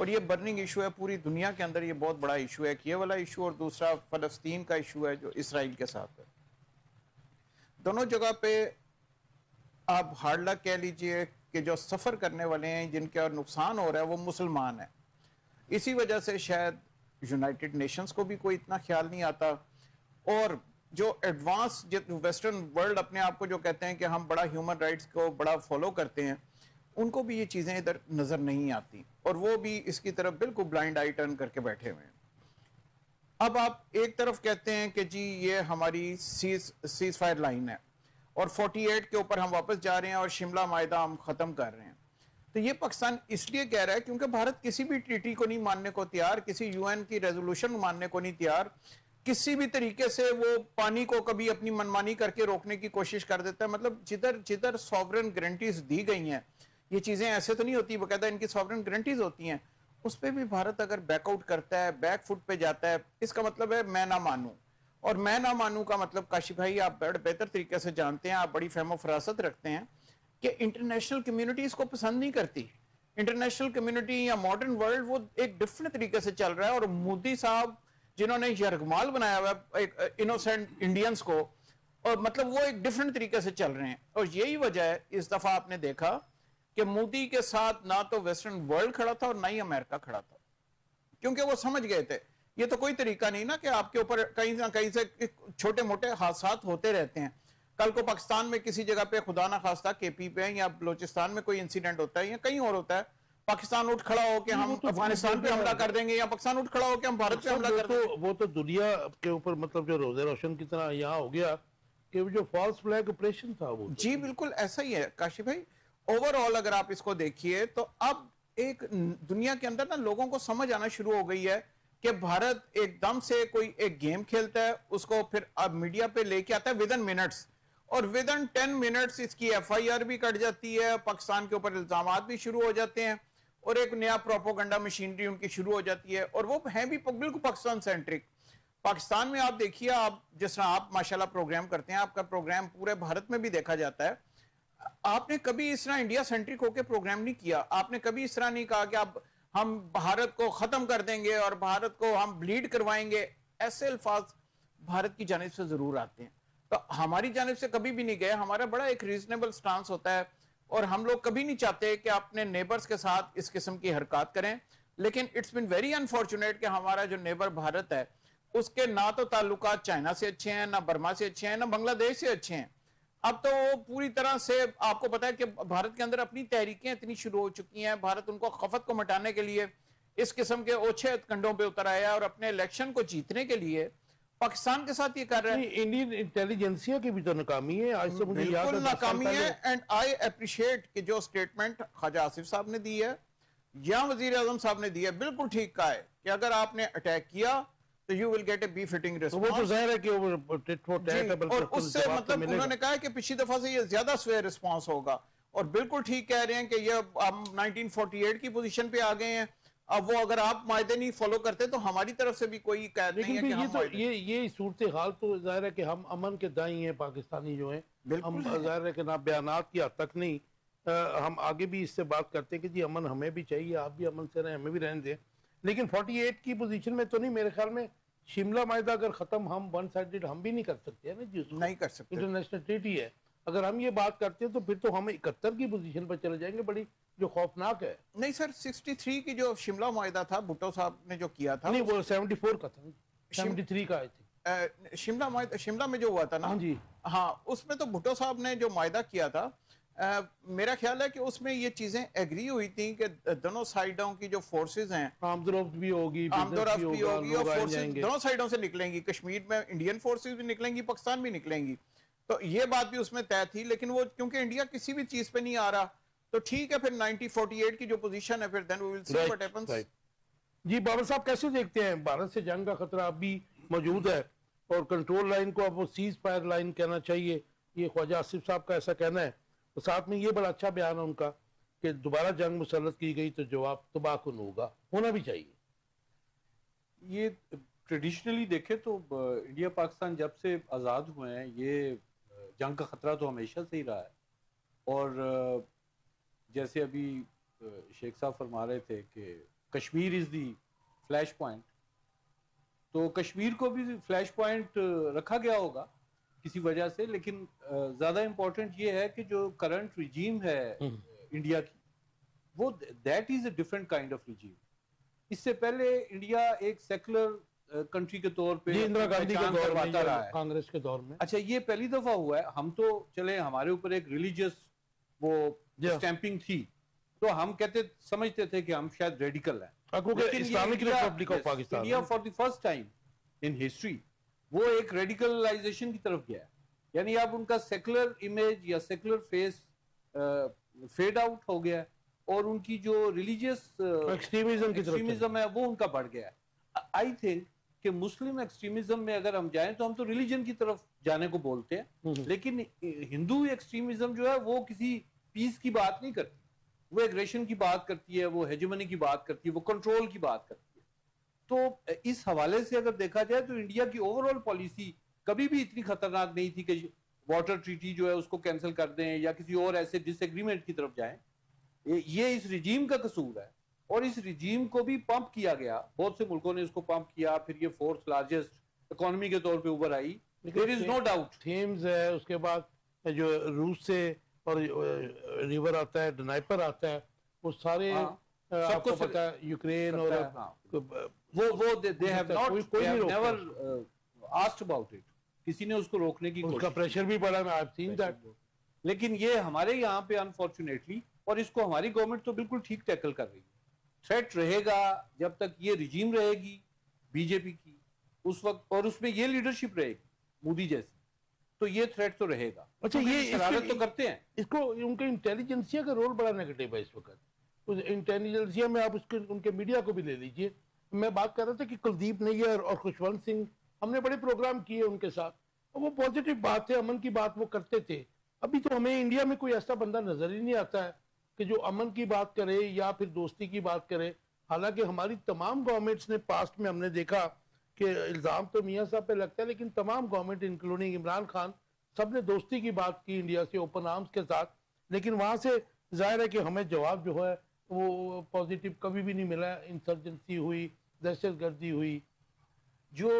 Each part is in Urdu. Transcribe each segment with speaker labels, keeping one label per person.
Speaker 1: اور یہ برننگ ایشو ہے پوری دنیا کے اندر, یہ بہت بڑا ایشو ہے, یہ والا ایشو اور دوسرا فلسطین کا ایشو ہے جو اسرائیل کے ساتھ ہے. دونوں جگہ پہ آپ ہارڈ لک کہہ لیجئے کہ جو سفر کرنے والے ہیں جن کا نقصان ہو رہا ہے وہ مسلمان ہیں. اسی وجہ سے شاید یونائٹڈ نیشنز کو بھی کوئی اتنا خیال نہیں آتا, اور جو ایڈوانس ویسٹرن ورلڈ اپنے آپ کو جو کہتے ہیں کہ ہم بڑا ہیومن رائٹس کو بڑا فالو کرتے ہیں, ان کو بھی یہ چیزیں ادھر نظر نہیں آتی, اور وہ بھی اس کی طرف بالکل بلائنڈ آئی ٹرن کر کے بیٹھے ہوئے ہیں. اب آپ ایک طرف کہتے ہیں کہ جی یہ ہماری سیز فائر لائن ہے اور 48 کے اوپر ہم واپس جا رہے ہیں اور شملہ معاہدہ ہم ختم کر رہے ہیں, تو یہ پاکستان اس لیے کہہ رہا ہے کیونکہ بھارت کسی بھی ٹریٹی کو نہیں ماننے کو تیار, کسی یو این کی ریزولوشن ماننے کو نہیں تیار, کسی بھی طریقے سے وہ پانی کو کبھی اپنی منمانی کر کے روکنے کی کوشش کر دیتا ہے. مطلب جدھر سوورن گارنٹیز دی گئی ہیں, یہ چیزیں ایسے تو نہیں ہوتی, باقاعدہ ان کی سوورن گارنٹیز ہوتی ہیں, اس پہ بھی بھارت اگر بیک آؤٹ کرتا ہے, بیک فٹ پہ جاتا ہے, اس کا مطلب ہے میں نہ مانوں. اور میں نہ مانوں کا مطلب کاشف بھائی آپ بڑے بہتر طریقے سے جانتے ہیں, آپ بڑی فہم و فراست رکھتے ہیں کہ انٹرنیشنل کمیونٹی اس کو پسند نہیں کرتی. انٹرنیشنل کمیونٹی یا ماڈرن ورلڈ وہ ایک ڈفرنٹ طریقے سے چل رہا ہے, اور مودی صاحب جنہوں نے یرغمال بنایا ہوا ہے انوسینٹ انڈینز کو, اور مطلب وہ ایک ڈفرنٹ طریقے سے چل رہے ہیں. اور یہی وجہ ہے اس دفعہ آپ نے دیکھا کہ مودی کے ساتھ نہ تو ویسٹرن ورلڈ کھڑا تھا اور نہ ہی امریکہ کھڑا تھا, کیونکہ وہ سمجھ گئے تھے یہ تو کوئی طریقہ نہیں نا کہ آپ کے اوپر کہیں نہ کہیں سے چھوٹے موٹے حادثات ہوتے رہتے ہیں. کل کو پاکستان میں کسی جگہ پہ خدا نہ خواستہ کے پی پہ یا بلوچستان میں کوئی انسیڈنٹ ہوتا ہے یا کہیں اور ہوتا ہے, پاکستان اٹھ کھڑا ہو کہ ہم افغانستان پہ حملہ کر دیں گے, یا پاکستان اٹھ کھڑا ہو کہ ہم بھارت پہ حملہ کر دیں گے.
Speaker 2: وہ تو دنیا کے اوپر مطلب جو روزے روشن کی طرح یہاں ہو گیا کہ جو فالس فلیگ آپریشن تھا وہ
Speaker 1: جی بالکل ایسا ہی ہے کاشف بھائی. اوور آل اگر آپ اس کو دیکھیے تو اب ایک دنیا کے اندر نا لوگوں کو سمجھ آنا شروع ہو گئی ہے کہ بھارت ایک دم سے کوئی ایک گیم کھیلتا ہے, اس کو پھر اب میڈیا پہ لے کے آتا ہے ودن منٹس, اور ودن 10 منٹس اس کی ایف آئی آر بھی کٹ جاتی ہے, پاکستان کے اوپر الزامات بھی شروع ہو جاتے ہیں, اور ایک نیا پروپوگنڈا مشینری ان کی شروع ہو جاتی ہے, اور وہ ہیں بھی بالکل پاکستان سینٹرک. پاکستان میں آپ دیکھیے, آپ جس طرح آپ ماشاءاللہ پروگرام کرتے ہیں, آپ کا پروگرام پورے بھارت میں بھی دیکھا جاتا ہے, آپ نے کبھی اس طرح انڈیا سینٹرک ہو کے پروگرام نہیں کیا. آپ نے کبھی اس طرح نہیں کہا کہ اب ہم بھارت کو ختم کر دیں گے اور بھارت کو ہم بلیڈ کروائیں گے. ایسے الفاظ بھارت کی جانب سے ضرور آتے ہیں, تو ہماری جانب سے کبھی بھی نہیں گئے. ہمارا بڑا ایک ریزنیبل سٹانس ہوتا ہے, اور ہم لوگ کبھی نہیں چاہتے کہ اپنے نیبرز کے ساتھ اس قسم کی حرکات کریں. لیکن اٹس بین ویری انفارچونیٹ کہ ہمارا جو نیبر بھارت ہے اس کے نہ تو تعلقات چائنا سے اچھے ہیں, نہ برما سے اچھے ہیں, نہ بنگلہ دیش سے اچھے ہیں. اب تو وہ پوری طرح سے آپ کو پتا ہے کہ بھارت کے اندر اپنی تحریکیں اتنی شروع ہو چکی ہیں. بھارت ان کو خفت کو مٹانے کے لیے اس قسم کے اوچھے کنڈوں پہ اتر آیا, اور اپنے الیکشن کو جیتنے کے لیے پاکستان کے ساتھ یہ کر رہا ہے.
Speaker 2: انڈین انٹیلیجنسیا کی بھی تو ناکامی ہے. آج سے مجھے یاد ہے
Speaker 1: بالکل ناکامی ہے. اینڈ آئی اپریشیٹ کہ جو سٹیٹمنٹ خواجہ آصف صاحب نے دی ہے یا وزیر اعظم صاحب نے دی ہے, بالکل ٹھیک کہا ہے کہ اگر آپ نے اٹیک کیا تو you will get a befitting response.
Speaker 2: وہ تو ظاہر ہے کہ وہ ٹٹ فور ٹیٹ ہے,
Speaker 1: اور اس سے مطلب انہوں نے کہا کہ پچھلی دفعہ سے یہ زیادہ سوئر رسپانس ہوگا, اور بالکل ٹھیک کہہ رہے ہیں کہ یہ ہم 1948 کی پوزیشن پہ آ گئے ہیں. اب وہ اگر آپ معاہدے نہیں فالو کرتے تو ہماری طرف سے بھی کوئی قید نہیں ہے کہ ہم معاہدے.
Speaker 2: یہ صورتحال تو ظاہر ہے کہ ہم امن کے دائیں ہیں پاکستانی جو ہیں, ہم ظاہر ہے کہ نہ بیانات کی حد تک نہیں, ہم آگے بھی اس سے بات کرتے ہیں کہ جی امن ہمیں بھی چاہیے, آپ بھی امن سے رہیں, ہمیں بھی رہنے دیں. لیکن 48 کی پوزیشن میں تو نہیں. میرے خیال میں شملہ معاہدہ اگر ختم ہم ون سائیڈڈ ہم بھی نہیں کر سکتے ہیں نا جی,
Speaker 1: نہیں کر سکتے.
Speaker 2: انٹرنیشنل ٹریٹی ہے. اگر ہم یہ بات کرتے ہیں تو پھر تو ہم 71 کی پوزیشن پر چلے جائیں گے, بڑی جو خوفناک ہے.
Speaker 1: نہیں سر, 63 کی جو شملہ معاہدہ تھا بھٹو صاحب نے جو کیا تھا,
Speaker 2: نہیں وہ 74 کا تھا, 73 کا آئی تھی
Speaker 1: شملہ میں جو ہوا تھا نا.
Speaker 2: ہاں جی,
Speaker 1: ہاں اس میں تو بھٹو صاحب نے جو معاہدہ کیا تھا, میرا خیال ہے کہ اس میں یہ چیزیں ایگری ہوئی تھیں کہ دونوں سائیڈوں کی جو فورسز ہیں,
Speaker 2: آمد و رفت بھی ہوگی,
Speaker 1: آمد و رفت بھی ہوگی, اور فورسز
Speaker 2: جائیں گے,
Speaker 1: دونوں سائیڈوں سے نکلیں گی. کشمیر میں انڈین فورسز بھی نکلیں گی, پاکستان بھی نکلیں گی. تو یہ بات بھی اس میں طے تھی. لیکن وہ کیونکہ انڈیا کسی بھی چیز پہ نہیں آ رہا, تو ٹھیک ہے پھر 1948 کی جو پوزیشن ہے, پھر then we will see what happens.
Speaker 2: جی بابر صاحب کیسے دیکھتے ہیں بھارت سے جنگ کا خطرہ اب بھی موجود ہے, اور کنٹرول لائن کو اب وہ سیز فائر لائن کہنا چاہیے, یہ خواجہ آصف صاحب کا ایسا کہنا ہے. تو ساتھ میں یہ بڑا اچھا بیان ہے ان کا کہ دوبارہ جنگ مسلط کی گئی تو جواب تباہ کن ہوگا, ہونا بھی چاہیے.
Speaker 3: یہ ٹریڈیشنلی دیکھیں تو انڈیا پاکستان جب سے آزاد ہوئے ہیں, یہ جنگ کا خطرہ تو ہمیشہ سے ہی رہا ہے. اور جیسے ابھی شیخ صاحب فرما رہے تھے کہ کشمیر از دی فلیش پوائنٹ. تو کشمیر کو بھی فلیش پوائنٹ رکھا گیا ہوگا کسی وجہ سے, لیکن زیادہ امپورٹنٹ یہ ہے کہ جو کرنٹ ریجیم ہے انڈیا کی, وہ that is a different kind of regime. اس سے پہلے انڈیا ایک سیکولر کنٹری کے طور پہ
Speaker 2: اندرا گاندھی کے دور میں
Speaker 3: آتا رہا ہے,
Speaker 2: کانگریس کے دور میں.
Speaker 3: اچھا یہ پہلی دفعہ ہوا ہے. ہم تو چلے ہمارے اوپر ایک ریلیجیس وہ اسٹیمپنگ تھی, تو ہم کہتے سمجھتے تھے کہ ہم شاید ریڈیکل ہیں.
Speaker 2: Islamic republic of Pakistan,
Speaker 3: India for the first time in history وہ ایک ریڈیکلائزیشن کی طرف گیا ہے. یعنی اب ان کا سیکولر امیج یا سیکولر فیس فیڈ آؤٹ ہو گیا ہے, اور ان کی جو ریلیجیس ایکسٹریمزم ہے وہ ان کا بڑھ گیا ہے. آئی تھنک کہ مسلم ایکسٹریمزم میں اگر ہم جائیں تو ہم تو ریلیجن کی طرف جانے کو بولتے ہیں, لیکن ہندو ایکسٹریمزم جو ہے وہ کسی پیس کی بات نہیں کرتی, وہ ایگریشن کی بات کرتی ہے, وہ ہیجمنی کی بات کرتی ہے, وہ کنٹرول کی بات کرتی ہے. تو اس حوالے سے اگر دیکھا جائے تو انڈیا کی اوور آل پالیسی کبھی بھی اتنی خطرناک نہیں تھی کہ واٹر ٹریٹی جو ہے اس کو کینسل کر دیں یا کسی اور ایسے ڈس ایگریمنٹ کی طرف جائیں. یہ اس رجیم کا قصور ہے, اور اس رجیم کو بھی پمپ کیا گیا, بہت سے ملکوں نے اس کو پمپ کیا, پھر یہ فورتھ لارجسٹ اکانومی کے طور پہ ابھر آئی. There is no doubt.
Speaker 2: Themes ہے, اس کے بعد جو روس سے اور ریور آتا ہے, ڈنائپر آتا ہے, وہ سارے آپ کو پتا ہے یوکرین اور
Speaker 3: وہ they have not they have never asked about it. کسی نے اس کو روکنے کی
Speaker 2: اس کا پریشر بھی پڑا, میں I've seen that.
Speaker 3: لیکن یہ ہمارے یہاں پہ انفارچونیٹلی, اور اس کو ہماری گورنمنٹ تو بالکل ٹھیک ٹیکل کر رہی ہے. تھریٹ رہے گا جب تک یہ رجیم رہے گی بی جے پی کی اس وقت, اور اس میں یہ لیڈرشپ رہے گی مودی جیسی, تو یہ تھریٹ تو رہے گا.
Speaker 2: اچھا یہ
Speaker 3: شرارت تو کرتے ہیں.
Speaker 2: اس کو ان کے انٹیلیجنسیا کا رول بڑا نیگیٹو ہے اس وقت. انٹیلیجنسیا میں آپ ان کے میڈیا کو بھی لے لیجئے. میں بات کر رہا تھا کہ کلدیپ نیر اور خوشونت سنگھ, ہم نے بڑے پروگرام کیے ان کے ساتھ, وہ پازیٹیو بات ہے, امن کی بات وہ کرتے تھے. ابھی تو ہمیں انڈیا میں کوئی ایسا بندہ نظر ہی نہیں آتا ہے کہ جو امن کی بات کرے یا پھر دوستی کی بات کرے. حالانکہ ہماری تمام گورنمنٹس نے پاسٹ میں ہم نے دیکھا کہ الزام تو میاں صاحب پہ لگتا ہے, لیکن تمام گورنمنٹ انکلوڈنگ عمران خان سب نے دوستی کی بات کی انڈیا سے اوپن آرمز کے ساتھ. لیکن وہاں سے ظاہر ہے کہ ہمیں جواب جو ہے وہ پازیٹیو کبھی بھی نہیں ملا. انسرجنسی ہوئی, دہشت گردی ہوئی.
Speaker 3: جو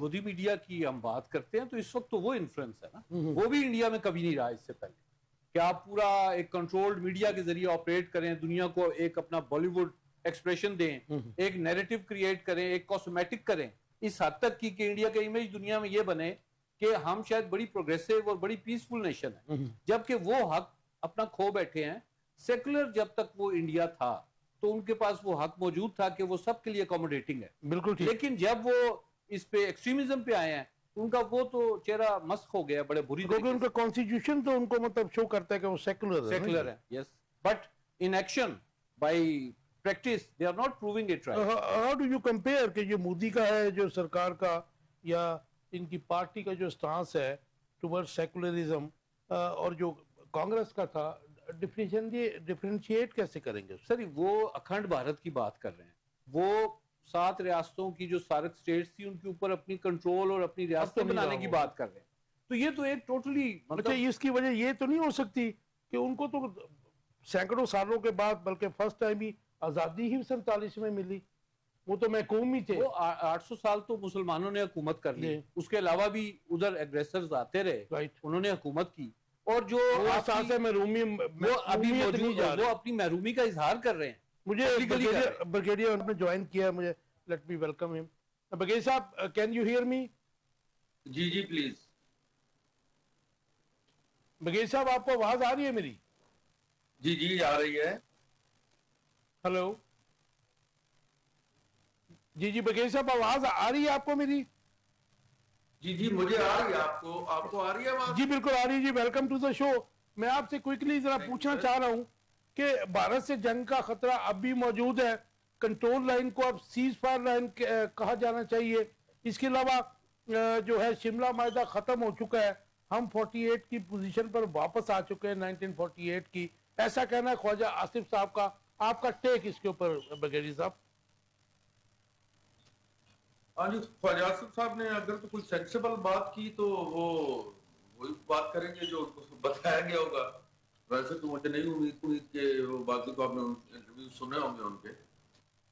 Speaker 3: گودی میڈیا کی ہم بات کرتے ہیں تو اس وقت تو وہ انفلوئنس ہے نا, وہ بھی انڈیا میں کبھی نہیں رہا اس سے پہلے, کہ آپ پورا ایک کنٹرولڈ میڈیا کے ذریعے آپریٹ کریں, دنیا کو ایک اپنا بالی ووڈ ایکسپریشن دیں, ایک نیریٹو کریٹ کریں, ایک کاسمیٹک کریں اس حد تک کی کہ انڈیا کا امیج دنیا میں یہ بنے کہ ہم شاید بڑی پروگریسو اور بڑی پیسفل نیشن ہے, جبکہ وہ حق اپنا کھو بیٹھے ہیں. سیکولر جب تک وہ انڈیا تھا تو ان کے پاس وہ حق موجود تھا کہ وہ سب کے لیے اکوموڈیٹنگ ہے,
Speaker 2: بالکل ٹھیک.
Speaker 3: لیکن جب وہ اس پہ ایکسٹریمزم پہ آئے ہیں ان کا وہ تو چہرہ مسخ ہو گیا بڑے بری
Speaker 2: کیونکہ ان کا کانسٹیٹیوشن تو ان کو مطلب شو کرتا ہے کہ وہ سیکولر
Speaker 3: ہے. Yes, but in action by practice they are not proving it right.
Speaker 2: How do you compare کہ جو مودی کا ہے جو سرکار کا یا ان کی پارٹی کا جو سٹانس ہے ٹورڈ سیکولرزم اور جو کانگریس کا تھا, ڈفرینشیٹ کیسے کریں گے؟
Speaker 3: سر وہ اکھنڈ بھارت کی بات کر رہے ہیں, وہ 7 ریاستوں کی جو سارک سٹیٹس تھی ان کے اوپر اپنی کنٹرول اور اپنی ریاستیں بنانے کی بات کر رہے ہیں. تو یہ تو ایک ٹوٹلی
Speaker 2: اچھا, اس کی وجہ یہ تو نہیں ہو سکتی کہ ان کو تو سینکڑوں سالوں کے بعد, بلکہ فرسٹ ٹائم ہی آزادی ہی 47 میں ملی, وہ تو محکوم ہی تھے.
Speaker 3: وہ 800 سال تو مسلمانوں نے حکومت کر لی, اس کے علاوہ بھی ادھر ایگریسرز آتے رہے, انہوں نے حکومت کی, اور جو
Speaker 2: احساس محرومی
Speaker 3: وہ ابھی موجود ہے, وہ اپنی محرومی کا اظہار کر رہے ہیں.
Speaker 2: مجھے بریگیڈیئر نے جوائن کیا ہے, مجھے let me welcome him. Brigadier صاحب, کین یو ہیئر می؟
Speaker 4: جی جی پلیز.
Speaker 2: بریگیڈیئر صاحب آپ کو آواز آ رہی ہے میری؟
Speaker 4: جی جی آ رہی ہے.
Speaker 2: ہلو جی جی بریگیڈیئر صاحب آواز آ رہی ہے آپ کو میری؟
Speaker 4: جی جی مجھے آ رہی ہے, آپ کو آ رہی ہے آواز؟
Speaker 2: جی بالکل آ رہی ہے جی. ویلکم ٹو دا شو. میں آپ سے کوئکلی ذرا پوچھنا چاہ رہا ہوں کہ بھارت سے جنگ کا خطرہ اب بھی موجود ہے, کنٹرول لائن کو اب سیز فائر لائن کہا جانا چاہیے. اس کے علاوہ جو ہے شملہ معاہدہ ختم ہو چکا ہے, ہم 48 کی پوزیشن پر واپس آ چکے ہیں 1948 کی, ایسا کہنا ہے خواجہ آصف صاحب کا. آپ کا ٹیک اس کے اوپر بریگیڈیئر صاحب؟
Speaker 4: ہاں جی, خواجہ آصف صاحب نے اگر تو کوئی سینسیبل بات کی تو وہ وہی بات کریں گے جو بتایا گیا ہوگا. ویسے تو مجھے نہیں امید کہ وہ باقی تو آپ نے انٹرویو سنے ہوں گے ان کے.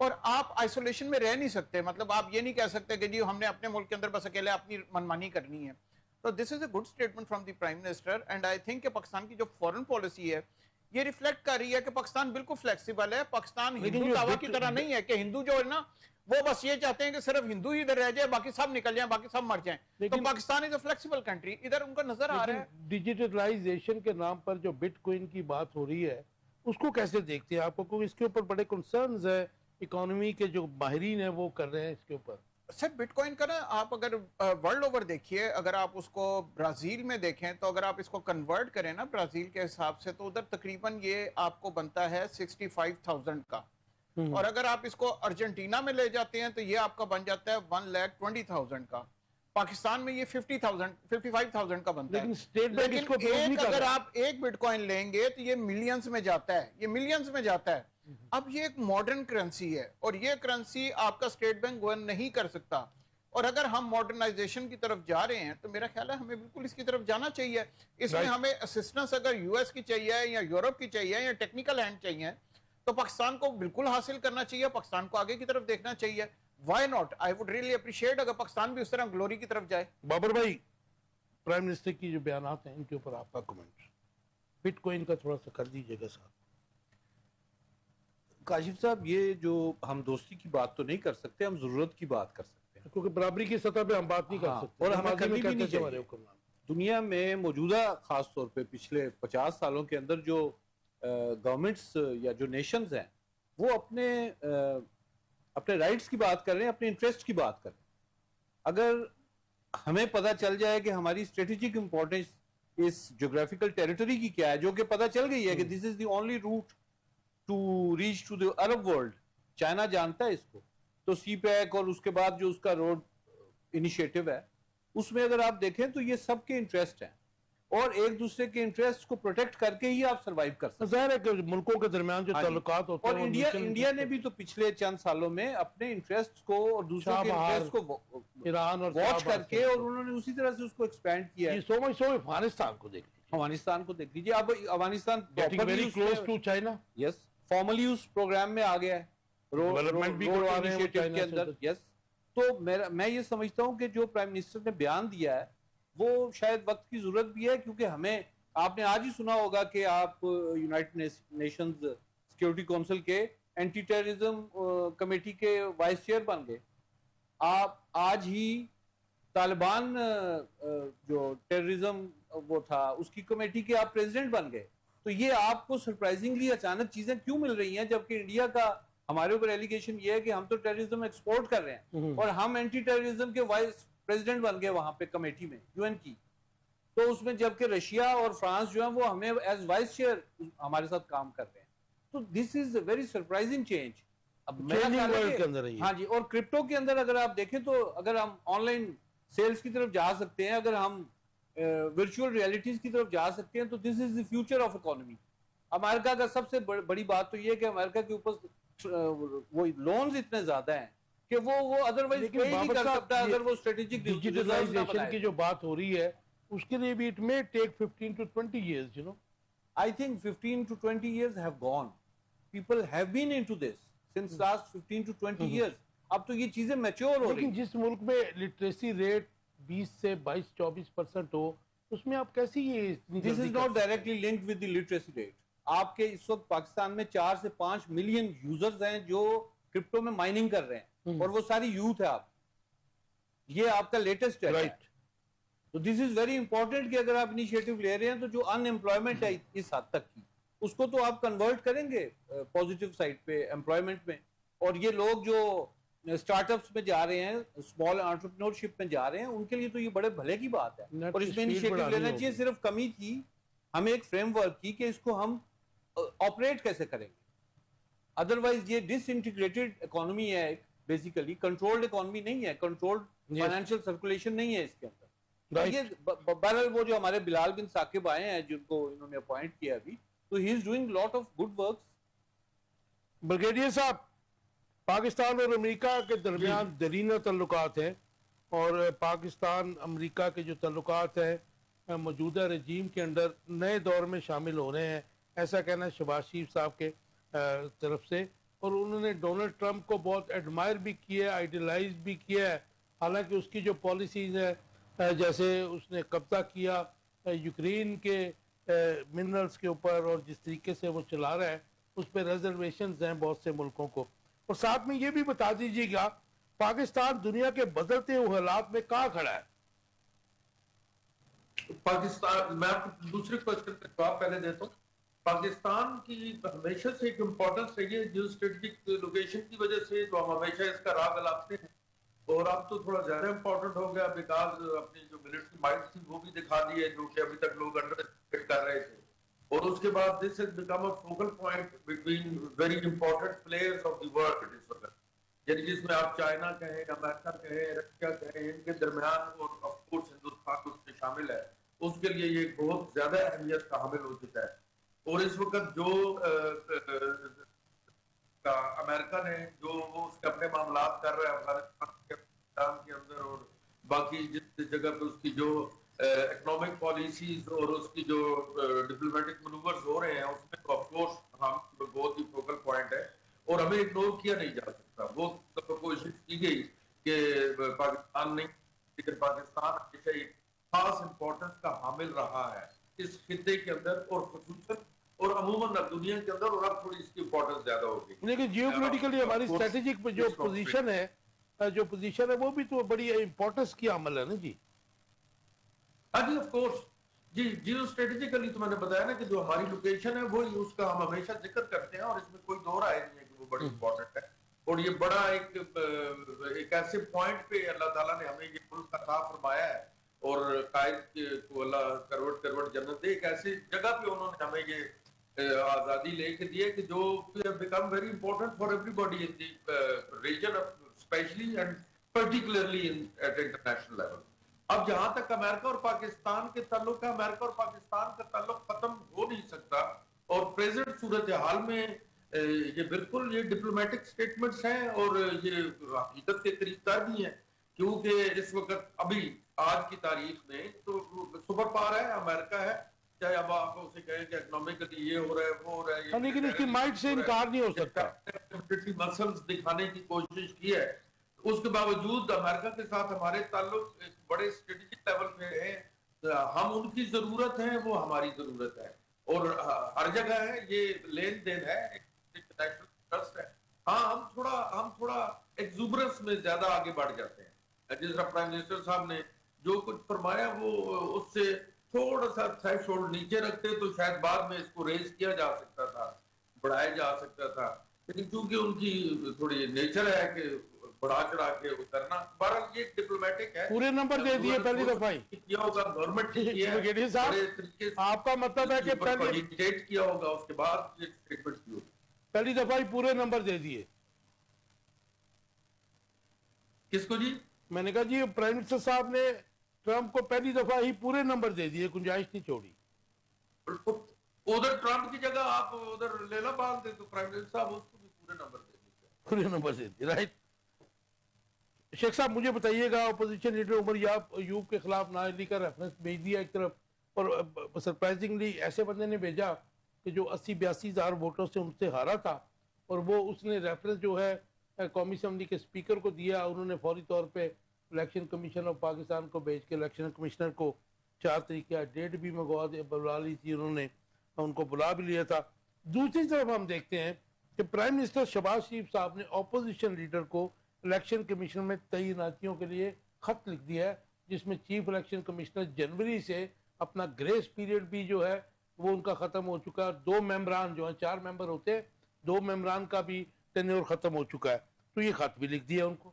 Speaker 1: اور آپ آئسولیشن میں رہ نہیں سکتے. مطلب آپ یہ نہیں کہہ سکتے کہ جی ہم نے اپنے ملک کے اندر بس اکیلے اپنی منمانی کرنی ہے. تو this is a good statement from the prime minister, and I think کہ پاکستان کی جو فورن پالیسی ہے یہ ریفلیکٹ کر رہی ہے کہ پاکستان بالکل فلیکسیبل ہے. پاکستان ہندو دعویٰ کی طرح نہیں ہے کہ ہندو جو ہے نا وہ بس یہ چاہتے ہیں کہ صرف ہندو ہی ادھر رہ جائے, باقی سب نکل جائیں, باقی سب مر جائیں. تو پاکستان از اے فلیکسیبل کنٹری, ادھر ان کا نظر آ رہا ہے.
Speaker 2: ڈیجیٹلائزیشن کے نام پر جو بٹ کوئن کی بات ہو رہی ہے اس کو کیسے دیکھتے ہیں آپ کو؟ اس کے اوپر بڑے کنسرنز ہے, اکانومی کے جو ماہرین ہیں وہ کر رہے ہیں اس کے اوپر.
Speaker 1: سر بٹ کوئن کا نا آپ اگر ورلڈ اوور دیکھیے, اگر آپ اس کو برازیل میں دیکھیں تو اگر آپ اس کو کنورٹ کریں نا برازیل کے حساب سے تو ادھر تقریباً یہ آپ کو بنتا ہے 65,000 کا, اور اگر آپ اس کو ارجنٹینا میں لے جاتے ہیں تو یہ آپ کا بن جاتا ہے 1,20,000 کا. پاکستان میں یہ 55,000 کا بنتا ہے. لیکن ایک اگر آپ ایک بٹ کوئن لیں گے تو یہ ملینز میں جاتا ہے, یہ ملینز میں جاتا ہے. اب یہ ایک ماڈرن کرنسی ہے اور یہ کرنسی آپ کا اسٹیٹ بینک گورن نہیں کر سکتا. اور اگر ہم ماڈرنائزیشن کی طرف جا رہے ہیں تو میرا خیال ہے ہمیں بالکل اس کی طرف جانا چاہیے. اس میں ہمیں اسسٹنس اگر یو ایس کی چاہیے یا یورپ کی چاہیے یا ٹیکنیکل ہینڈ چاہیے تو پاکستان کو بالکل حاصل کرنا چاہیے, پاکستان کو آگے کی طرف دیکھنا چاہیے. Why not, I would really appreciate اگر پاکستان بھی اس طرح گلوری کی طرف جائے.
Speaker 2: بابر بھائی, پرائم منسٹر کی جو بیانات ہیں ان کے اوپر آپ کا کمنٹ, بٹ کوئن کا تھوڑا سا کر دیجیے گا صاحب.
Speaker 3: کاشف صاحب, یہ جو ہم دوستی کی بات تو نہیں کر سکتے, ہم ضرورت کی بات کر سکتے ہیں,
Speaker 2: کیونکہ برابری کی سطح پہ ہم بات نہیں کر سکتے
Speaker 3: اور ہمیں کرنی بھی نہیں چاہیے. دنیا میں موجودہ خاص طور پہ پچھلے 50 سالوں کے اندر جو گورنمنٹس یا جو نیشنز ہیں وہ اپنے رائٹس کی بات کر رہے ہیں, اپنے انٹرسٹ کی بات کر رہے ہیں. اگر ہمیں پتہ چل جائے کہ ہماری اسٹریٹجک امپورٹنس اس جغرافیکل ٹیریٹری کی کیا ہے, جو کہ پتہ چل گئی ہے کہ this is the only route to reach to the Arab world, China جانتا ہے اس کو, تو سی پیک اور اس کے بعد جو اس کا روڈ انیشیٹو ہے اس میں اگر آپ دیکھیں تو یہ سب کے انٹرسٹ ہیں اور ایک دوسرے کے انٹرسٹ کو پروٹیکٹ کر کے ہی آپ سروائیو کر سکتے ہیں.
Speaker 2: ظاہر ہے کہ ملکوں کے درمیان جو تعلقات ہوتے
Speaker 3: ہیں, اور انڈیا نے بھی تو پچھلے چند سالوں میں اپنے انٹرسٹ کو اور دوسروں کے انٹرسٹ کو
Speaker 2: ایران اور
Speaker 3: واچ کر کے, اور انہوں نے اسی طرح سے اس کو ایکسپینڈ کیا ہے.
Speaker 2: سو مچ سو افغانستان کو دیکھ لیجیے,
Speaker 3: افغانستان کو دیکھ لیجیے. اب Afghanistan
Speaker 2: very close to China,
Speaker 3: yes formally اس پروگرام میں آ گیا ہے,
Speaker 2: ڈیولپمنٹ بھی کروا رہے ہیں
Speaker 3: کے اندر. یس, تو میں یہ سمجھتا ہوں کہ جو پرائم منسٹر نے بیان دیا ہے وہ شاید وقت کی ضرورت بھی ہے, کیونکہ ہمیں, آپ نے آج ہی سنا ہوگا کہ آپ یونائٹڈ نیشنز سیکیورٹی کونسل کے اینٹی ٹیررزم کمیٹی کے وائس چیئر بن گئے. آپ آج ہی طالبان جو ٹیررزم وہ تھا اس کی کمیٹی کے آپ پریزیڈنٹ بن گئے. تو یہ آپ کو سرپرائزنگلی اچانک چیزیں کیوں مل رہی ہیں, جبکہ انڈیا کا ہمارے اوپر ایلیگیشن یہ ہے کہ ہم تو ٹیررزم ایکسپورٹ کر رہے ہیں اور ہم اینٹی ٹیررزم کے وائس پریزیڈنٹ بن گئے وہاں پہ کمیٹی میں, یو این کی. تو اس میں جبکہ رشیا اور فرانس جو ہیں وہ ہمیں ایز وائس چیئر ہمارے ساتھ کام کر رہے ہیں. تو this is a very surprising change. اب ہاں جی, اور کرپٹو کے اندر اگر آپ دیکھیں تو اگر ہم آن لائن سیلز کی طرف جا سکتے ہیں, اگر ہم ورچوئل ریالٹیز کی طرف جا سکتے ہیں, تو this is the future of economy. امریکہ کا سب سے بڑی بات تو یہ ہے کہ امریکہ کے اوپر وہ لونز اتنے زیادہ ہیں کہ وہ ادروائز پے نہیں کر سکتا اگر وہ اسٹریٹجک
Speaker 2: ڈیجیٹلائزیشن کی جو بات ہو رہی ہے اس کے لیے بھی it may take 15 to 20 years, you know.
Speaker 3: I think 15 to 20 years have gone. People have been into this since last 15 to 20 years. اب تو یہ چیزیں میچور ہو رہی ہیں.
Speaker 2: لیکن جس ملک میں لٹریسی ریٹ 20 سے 22-24% ہو اس میں آپ کیسی یہ
Speaker 3: This is not directly linked with the literacy rate. آپ کے اس وقت پاکستان میں 4 سے 5 ملین یوزرز ہیں جو کرپٹو میں مائننگ کر رہے ہیں, اور وہ ساری یوتھ ہے. آپ یہ آپ کا لیٹسٹ ہے.
Speaker 2: رائٹ.
Speaker 3: تو دس از ویری امپورٹنٹ کہ اگر آپ انیشیٹو لے رہے ہیں تو جو ان امپلائمنٹ ہے اس حد تک کی, اس کو تو آپ کنورٹ کریں گے پازیٹیو سائڈ پہ امپلائمنٹ میں. اور یہ لوگ جو اسٹارٹ اپس میں جا رہے ہیں, اسمال انٹرپرینورشپ میں جا رہے ہیں, ان کے لیے تو یہ بڑے بھلے کی بات ہے. اور اس میں انیشیٹو لینا چاہیے. صرف کمی تھی ہمیں ایک فریم ورک کی کہ اس کو ہم آپریٹ کیسے کریں گے. ادروائز یہ ڈس انٹیگریٹڈ اکانومی ہے, بیسیکلی کنٹرولڈ اکانومی نہیں ہے, کنٹرولڈ فائنینشیل سرکولیشن نہیں ہے اس کے اندر. یہ بہرحال وہ جو ہمارے بلال بن ثاقب آئے ہیں جن کو انہوں نے اپوائنٹ کیا ابھی, تو he is doing lot of good works.
Speaker 2: Brigadier صاحب, پاکستان اور امریکہ کے درمیان دیرینہ تعلقات ہیں, اور پاکستان امریکہ کے جو تعلقات ہیں موجودہ رجیم کے اندر نئے دور میں شامل ہو رہے ہیں, ایسا کہنا ہے شہباز شریف صاحب کے طرف سے. اور انہوں نے ڈونلڈ ٹرمپ کو بہت ایڈمائر بھی کیا ہے, آئیڈیلائز بھی کیا ہے, حالانکہ اس کی جو پالیسیز ہیں جیسے اس نے قبضہ کیا یوکرین کے منرلز کے اوپر, اور جس طریقے سے وہ چلا رہا ہے اس پہ ریزرویشنز ہیں بہت سے ملکوں کو. اور ساتھ میں یہ بھی بتا دیجیے گا پاکستان دنیا کے بدلتے ہوئے حالات میں کہاں کھڑا ہے؟
Speaker 4: پاکستان, میں آپ کو دوسرے کوشچن کا جواب پہلے دیتا ہوں. پاکستان کی ہمیشہ سے ایک امپورٹنس رہی ہے جیو اسٹریٹجک لوکیشن کی وجہ سے, جو ہم ہمیشہ اس کا راہ گلاتے ہیں, اور اب تو تھوڑا زیادہ امپورٹنٹ ہو گیا بیکاز اپنی جو ملٹری مائٹ تھی وہ بھی دکھا دی ہے, جو کہ ابھی تک لوگ انڈر اسٹیمیٹ کر رہے تھے. اور اس کے بعد this has become a focal point between very important players of the world اس وقت, یعنی جس میں آپ چائنا کہیں, امریکہ کہیں, رشیا کہیں, ان کے درمیان, اور آف کورس ہندوستان اس میں شامل ہے, اس کے لیے یہ بہت زیادہ اہمیت کا حامل ہو چکا ہے. اور اس وقت جو امریکہ نے جو وہ اس کے اپنے معاملات کر رہا ہے افغانستان کے اندر, اور باقی جس جگہ پہ اس کی جو اکنامک پالیسیز اور اس کی جو ڈپلومیٹک منورز ہو رہے ہیں, اس میں تو آف کورس ہم بہت ہی فوکل پوائنٹ ہے اور ہمیں اگنور کیا نہیں جا سکتا. وہ کوشش کی گئی کہ پاکستان نہیں, لیکن پاکستان ہمیشہ ایک خاص امپورٹنس کا حامل رہا ہے اس خطے کے اندر, اور خصوصاً اور عموماً دنیا کے اندر, اور اب تھوڑی اس کی امپورٹنس زیادہ ہو گئی.
Speaker 2: لیکن جیو پولیٹیکلی ہماری اسٹریٹجک جو پوزیشن ہے وہ بھی تو بڑی امپورٹنس کی عمل ہے نا جی.
Speaker 4: ہاں جی آف کورس جی, جیو اسٹریٹجیکلی تو میں نے بتایا نا کہ جو ہماری لوکیشن ہے وہی اس کا ہم ہمیشہ ذکر کرتے ہیں, اور اس میں کوئی دو رائے نہیں ہے کہ وہ بڑی امپورٹنٹ ہے. اور یہ بڑا ایک ایسے پوائنٹ پہ اللہ تعالیٰ نے ہمیں یہ ملک عطا فرمایا ہے, اور قائد کو اللہ کروٹ جنت دے, ایک ایسی جگہ پہ انہوں نے ہمیں یہ آزادی لے کے دی ہے کہ جو become very important for everybody in the region, especially and particularly at international level. اب جہاں تک امریکہ اور پاکستان کے تعلق ہے, امریکہ اور پاکستان کا تعلق ختم ہو نہیں سکتا, اور پریزنٹ صورتحال میں یہ بالکل یہ ڈپلومیٹک سٹیٹمنٹس ہیں, اور یہ حقیقت کے قریب تر بھی ہیں, کیونکہ اس وقت ابھی آج کی تاریخ میں تو سپر پاور ہے, امریکہ ہے, چاہے اب آپ اسے کہیں کہ اکنامکلی یہ ہو رہا ہے وہ ہو رہا ہے,
Speaker 2: لیکن اس کی مائٹ سے انکار نہیں ہو سکتا.
Speaker 4: مسلز دکھانے کی کوشش کی ہے, اس کے باوجود امریکہ کے ساتھ ہمارے تعلق ایک بڑے اسٹریٹجک لیول پہ ہیں. ہم ان کی ضرورت ہے, وہ ہماری ضرورت ہے, اور ہر جگہ ہے, یہ لین دین ہے, انٹرنیشنل ٹرسٹ ہے. ہاں ہم تھوڑا ایکزوبرنس میں زیادہ آگے بڑھ جاتے ہیں. جس طرح پرائم منسٹر صاحب نے جو کچھ فرمایا وہ اس سے تھوڑا سا تھریش ہولڈ نیچے رکھتے تو شاید بعد میں اس کو ریز کیا جا سکتا تھا, بڑھایا جا سکتا تھا, لیکن چونکہ ان کی تھوڑی نیچر ہے کہ بڑھا چڑھا کے کرنا, بہرحال یہ ڈپلومیٹک ہے.
Speaker 2: پورے نمبر دے دیے پہلی دفعہ ہی
Speaker 4: کیا ہوگا گورنمنٹ نے کیا ہے,
Speaker 2: بریگیڈیئر صاحب آپ کا مطلب ہے کہ
Speaker 4: پہلے کیا ہوگا, اس کے بعد یہ اسٹیٹمنٹ کی ہوگی.
Speaker 2: پہلی دفعہ ہی پورے نمبر دے دیے.
Speaker 4: کس کو جی؟
Speaker 2: میں نے کہا جی پرائم منسٹر صاحب نے ٹرمپ کو پہلی دفعہ ہی پورے نمبر دے دیے, گنجائش نہیں چھوڑی.
Speaker 4: ادھر ٹرمپ کی جگہ آپ ادھر لیلا باندھ دیں تو پرائم منسٹر صاحب اس کو بھی پورے نمبر دے دیتے.
Speaker 2: پورے نمبر دے دیے, رائٹ. شیخ صاحب مجھے بتائیے گا, اپوزیشن لیڈر عمر ایوب کے خلاف نااہلی کا ریفرنس بھیج دیا ایک طرف, اور سرپرائزنگلی ایسے بندے نے بھیجا کہ جو 80-82 ہزار ووٹوں سے ان سے ہارا تھا, اور وہ اس نے ریفرنس جو ہے قومی اسمبلی کے اسپیکر کو دیا. انہوں نے فوری طور پہ الیکشن کمیشن آف پاکستان کو بھیج کے الیکشن کمشنر کو 4 تاریخ کا ڈیٹ بھی بلا لی تھی, انہوں نے ان کو بلا بھی لیا تھا. دوسری طرف ہم دیکھتے ہیں کہ پرائم منسٹر شہباز شریف صاحب نے اپوزیشن لیڈر کو الیکشن کمیشن میں تعیناتیوں کے لیے خط لکھ دیا ہے, جس میں چیف الیکشن کمشنر جنوری سے اپنا گریس پیریڈ بھی جو ہے وہ ان کا ختم ہو چکا ہے. 2 ممبران جو ہیں, 4 ممبر ہوتے ہیں, 2 ممبران کا بھی ٹینیور ختم ہو چکا ہے, تو یہ خط بھی لکھ دیا ان کو.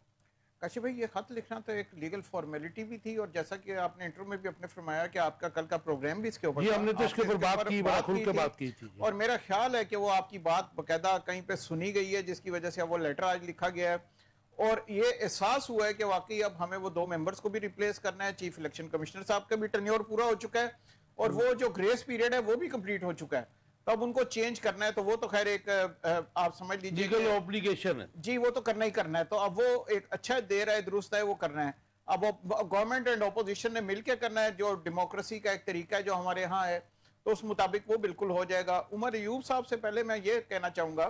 Speaker 1: کاشف بھائی یہ خط لکھنا تو ایک لیگل فارمیلٹی بھی تھی, اور جیسا کہ آپ نے انٹرو میں بھی اپنے فرمایا کہ آپ کا کل کا پروگرام بھی اس کے اوپر
Speaker 2: جی ہم نے تو اس کے اوپر بات کی, بڑا کھل کے بات کی تھی,
Speaker 1: اور میرا خیال ہے کہ وہ آپ کی بات باقاعدہ کہیں پہ سنی گئی ہے, جس کی وجہ سے وہ لیٹر آج لکھا گیا ہے, اور یہ احساس ہوا ہے کہ واقعی اب ہمیں وہ 2 ممبرز کو بھی ریپلیس کرنا ہے. چیف الیکشن کمشنر صاحب کا بھی ٹینیور پورا ہو چکا ہے, اور وہ جو گریس پیریڈ ہے وہ بھی کمپلیٹ ہو چکا ہے, تو اب ان کو چینج کرنا ہے. تو وہ تو خیر ایک آپ سمجھ لیجیے
Speaker 2: لیگل اوبلیگیشن ہے
Speaker 1: جی, وہ تو کرنا ہی کرنا ہے. تو اب وہ ایک اچھا دیر ہے, درست ہے, وہ کرنا ہے. اب گورنمنٹ اینڈ اپوزیشن نے مل کے کرنا ہے, جو ڈیموکریسی کا ایک طریقہ ہے جو ہمارے ہاں ہے, تو اس مطابق وہ بالکل ہو جائے گا. عمر ایوب صاحب سے پہلے میں یہ کہنا چاہوں گا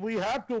Speaker 2: we have to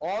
Speaker 3: or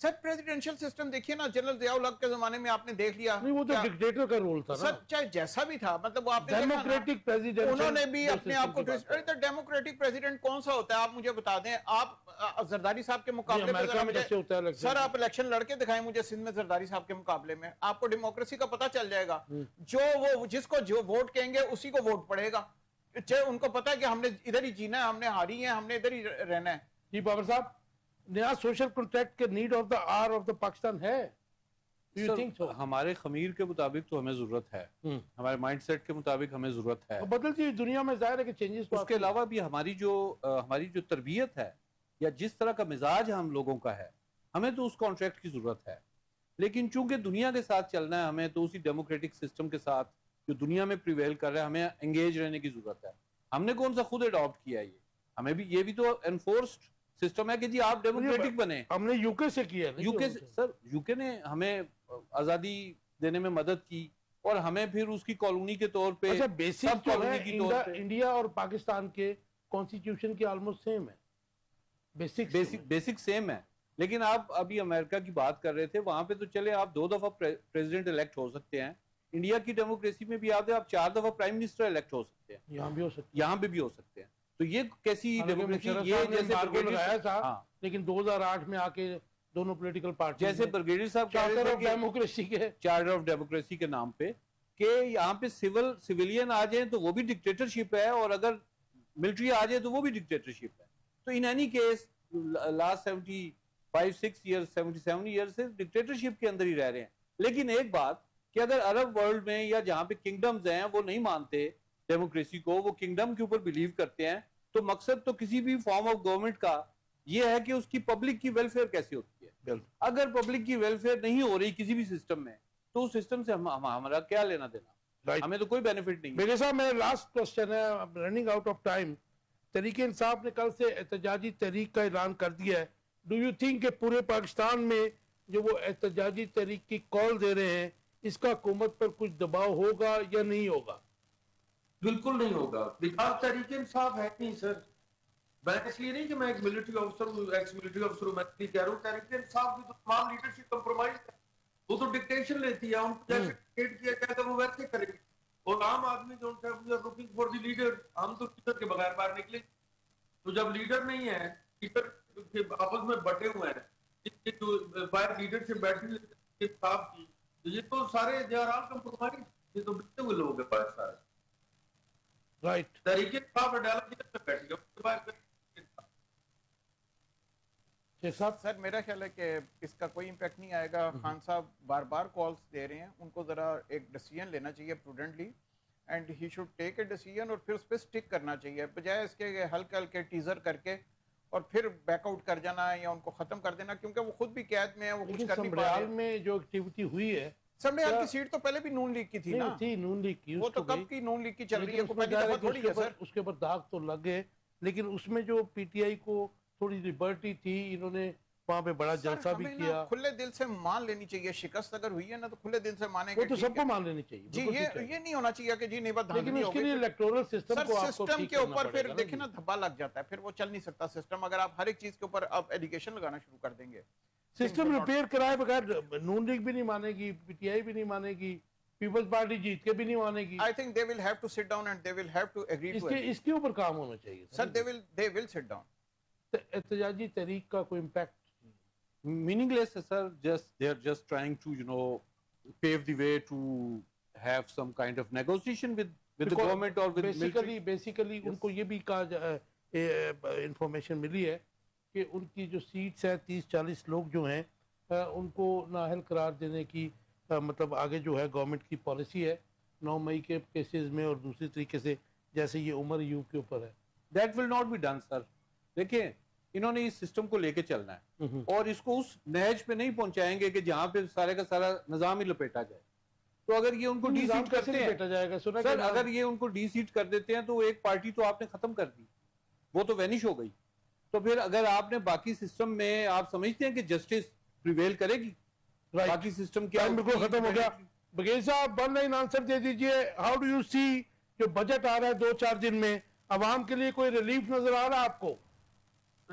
Speaker 1: sir presidential system دیکھیے نا, جنرل ضیاء الحق کے زمانے میں آپ نے دیکھ لیا,
Speaker 2: نہیں وہ تو ڈکٹیٹر کا رول تھا نا,
Speaker 1: سر چاہے جیسا بھی تھا, مطلب وہ آپ نے
Speaker 2: ڈیموکریٹک پریزیڈنٹ,
Speaker 1: انہوں نے بھی اپنے آپ کو ڈیموکریٹک پریزیڈنٹ کون سا ہوتا ہے آپ مجھے بتا دیں. آپ زرداری صاحب کے مقابلے میں سر آپ الیکشن لڑ کے دکھائیں مجھے سندھ میں زرداری صاحب کے مقابلے میں, آپ کو ڈیموکریسی کا پتہ چل جائے گا. جو وہ جس کو جو ووٹ کہیں گے اسی کو ووٹ پڑے گا, چاہے ان کو پتا ہے کہ ہم نے ادھر ہی جینا ہے, ہم نے ہاری ہے, ہم نے ادھر ہی رہنا ہے.
Speaker 2: جی بابر صاحب, نیا سوشل کنٹریکٹ کے need of the hour of the Pakistan ہے,
Speaker 3: ہمارے خمیر کے مطابق تو ہمیں ضرورت ہے, ہمارے مائنڈ سیٹ کے مطابق ہمیں ضرورت ہے.
Speaker 2: بدلتی دنیا میں ظاہر ہے کہ چینجز.
Speaker 3: اس کے علاوہ بھی ہماری جو تربیت ہے یا جس طرح کا مزاج ہم لوگوں کا ہے, ہمیں تو اس کانٹریکٹ کی ضرورت ہے. لیکن چونکہ دنیا کے ساتھ چلنا ہے ہمیں, تو اسی ڈیموکریٹک سسٹم کے ساتھ جو دنیا میں پریویل کر رہا ہے ہمیں انگیج رہنے کی ضرورت ہے. ہم نے کون سا خود اڈاپٹ کیا ہے ہمیں بھی یہ بھی تو انفورسڈ سسٹم ہے کہ جی آپ ڈیموکریٹک بنے.
Speaker 2: ہم نے یوکے سے کیا ہے,
Speaker 3: یوکے نے ہمیں آزادی دینے میں مدد کی اور ہمیں پھر اس کی کالونی کے طور پہ,
Speaker 2: اچھا بیسک جو ہے انڈیا اور پاکستان کے کانسٹیٹیوشن کی آلموسٹ سیم ہے,
Speaker 3: بیسک سیم ہے. لیکن آپ ابھی امریکہ کی بات کر رہے تھے, وہاں پہ تو چلے آپ 2 دفعہ پریزیڈنٹ الیکٹ ہو سکتے ہیں. انڈیا کی ڈیموکریسی میں بھی آپ 4 دفعہ پرائم منسٹر الیکٹ ہو سکتے ہیں, یہاں پہ بھی ہو سکتے ہیں. تو یہ کیسی ڈیموکریسی, یہ جیسے
Speaker 2: لگایا تھا لیکن 2008 میں آ کے دونوں پولیٹیکل پارٹی
Speaker 3: جیسے برگیڈیئر صاحب
Speaker 2: چارٹر آف ڈیموکریسی کے
Speaker 3: چارٹر آف ڈیموکریسی کے نام پہ کہ یہاں پہ سویلین آ جائیں تو وہ بھی ڈکٹیٹرشپ ہے, اور اگر ملٹری آ جائے تو وہ بھی ڈکٹیٹرشپ ہے. تو in any case last 75-6 years 77 years سے ڈکٹیٹرشپ کے اندر ہی رہ رہے ہیں. لیکن ایک بات کہ اگر عرب ورلڈ میں یا جہاں پہ کنگڈمز ہیں وہ نہیں مانتے ڈیموکریسی کو, وہ کنگڈم کے اوپر بلیو کرتے ہیں, تو مقصد تو کسی بھی فارم آف گورنمنٹ کا یہ ہے کہ اس کی پبلک کی ویلفیئر کیسی ہوتی ہے. اگر پبلک کی ویلفیئر نہیں ہو رہی کسی بھی سسٹم میں, تو اس سسٹم سے ہمارا کیا لینا دینا, ہمیں تو کوئی بینیفٹ نہیں.
Speaker 2: میرے صاحب میرا لاسٹ کوسچن ہے, running out of time. Tehreek Insaf نے کل سے احتجاجی تحریک کا اعلان کر دیا ہے. ڈو یو تھنک کہ پورے پاکستان میں جو وہ احتجاجی تحریک کی کال دے رہے ہیں, اس کا حکومت پر کچھ دباؤ ہوگا یا نہیں ہوگا؟
Speaker 4: بالکل نہیں ہوگا. بیکاز تحریک انصاف ہے نہیں سر. میں اس لیے نہیں کہ میں ایک ملٹری آفیسر ہوں, ایکس ملٹری آفیسر ہوں, میں نہیں کہہ رہا ہوں. تحریک انصاف کی تو تمام لیڈرشپ کمپرومائز ہے, وہ تو ڈکٹیشن لیتی ہے, ان کو جیسے ڈکٹیٹ کیا جائے گا وہ ویسے کرے گی. اور عام آدمی جو لوکنگ فار دی لیڈر, ہم تو لیڈر کے بغیر باہر نکلے. تو جب لیڈر نہیں ہے, لیڈر آپس میں بٹے ہوئے ہیں, باہر لیڈرشپ بیٹھی انصاف کی, یہ تو سارے دے آر آل کمپرومائز, یہ تو بکتے ہوئے لوگ ہیں باہر سارے.
Speaker 2: رائٹ,
Speaker 4: تحریک انصاف ڈالا میں بیٹھ گیا.
Speaker 1: سر میرا خیال ہے کہ اس کا کوئی امپیکٹ نہیں آئے گا. خان صاحب بار بار کالز دے رہے ہیں, ان کو ذرا ایک ڈیسیژن لینا چاہیے prudently, and he should take a decision, اور پھر اس پہ سٹک کرنا چاہیے, بجائے اس کے ہلکے ہلکے ٹیزر کر کے اور پھر بیک آؤٹ کر جانا یا ان کو ختم کر دینا, کیونکہ وہ خود بھی قید میں ہے, وہ کچھ کر نہیں پا رہے.
Speaker 2: سمبریال میں جو ایکٹیویٹی ہوئی ہے,
Speaker 1: سمبریال کی سیٹ تو پہلے بھی نون لیگ کی تھی نا,
Speaker 2: تھی نون لیگ کی,
Speaker 1: وہ تو کب کی نون لیگ کی چل رہی ہے, کوئی پہلی دفعہ تھوڑی ہے سر.
Speaker 2: اس کے اوپر داغ تو لگ گئے, لیکن اس میں جو پی ٹی آئی کو تھوڑی لبرٹی تھی, انہوں نے وہاں پہ بڑا جلسہ بھی کیا.
Speaker 1: کھلے دل سے مان لینی چاہیے, شکست اگر ہوئی ہے نا تو کھلے دل سے مانیں گے.
Speaker 2: وہ تو سب کو مان لینی چاہیے
Speaker 1: جی, یہ نہیں ہونا چاہیے کہ جی نہیں بات
Speaker 2: لیکن اس کے لیے الیکٹورل سسٹم کو آپ کو
Speaker 1: سسٹم کے اوپر پھر دیکھیں نا دھبا لگ جاتا ہے, پھر وہ چل نہیں سکتا سسٹم, اگر آپ ہر ایک چیز کے اوپر آپ ایلیگیشن لگانا شروع کر دیں گے.
Speaker 2: سسٹم ریپیئر کرائے بغیر نون لیگ بھی نہیں مانے گی, پی ٹی آئی بھی نہیں مانے گی, پیپلز پارٹی جیت کے بھی نہیں مانے گی.
Speaker 1: I think they will have to sit down and they will have to agree to it.
Speaker 2: اس کے اوپر کام ہونا چاہیے
Speaker 1: سر. they will sit down.
Speaker 2: احتجاجی تحریک کا کوئی impact
Speaker 3: meaningless sir, they are just trying to pave the way to have some kind of negotiation with the government or with military.
Speaker 2: basically ان کو یہ بھی کہا انفارمیشن ملی ہے کہ ان کی جو سیٹس ہیں 30-40 لوگ جو ہیں ان کو نااہل قرار دینے کی مطلب آگے جو ہے گورنمنٹ کی پالیسی ہے 9 مئی کے کیسز میں, اور دوسری طریقے سے جیسے یہ عمر یو کے اوپر ہے.
Speaker 3: That will not be done sir. دیکھیں انہوں نے اس سسٹم کو لے کے چلنا ہے, اور اس کو اس نہج پہ نہیں پہنچائیں گے کہ جہاں پہ سارے کا سارا نظام ہی لپیٹا جائے. تو اگر یہ ان کو ڈی سیٹ کرتے ہیں سر, اگر یہ ان کو ڈی سیٹ کر دیتے ہیں تو ایک پارٹی تو آپ نے ختم کر دی, وہ تو وینش ہو گئی. تو پھر اگر آپ نے باقی سسٹم میں آپ سمجھتے ہیں کہ جسٹس پریویل کرے گی, باقی سسٹم کیا
Speaker 2: بالکل ختم ہو گیا. بغیر صاحب 1 لائن آنسر دے دیجئے, ہاؤ ڈو یو سی جو بجٹ آ رہا ہے 2-4 دن میں, عوام کے لیے کوئی ریلیف نظر آ رہا ہے آپ کو؟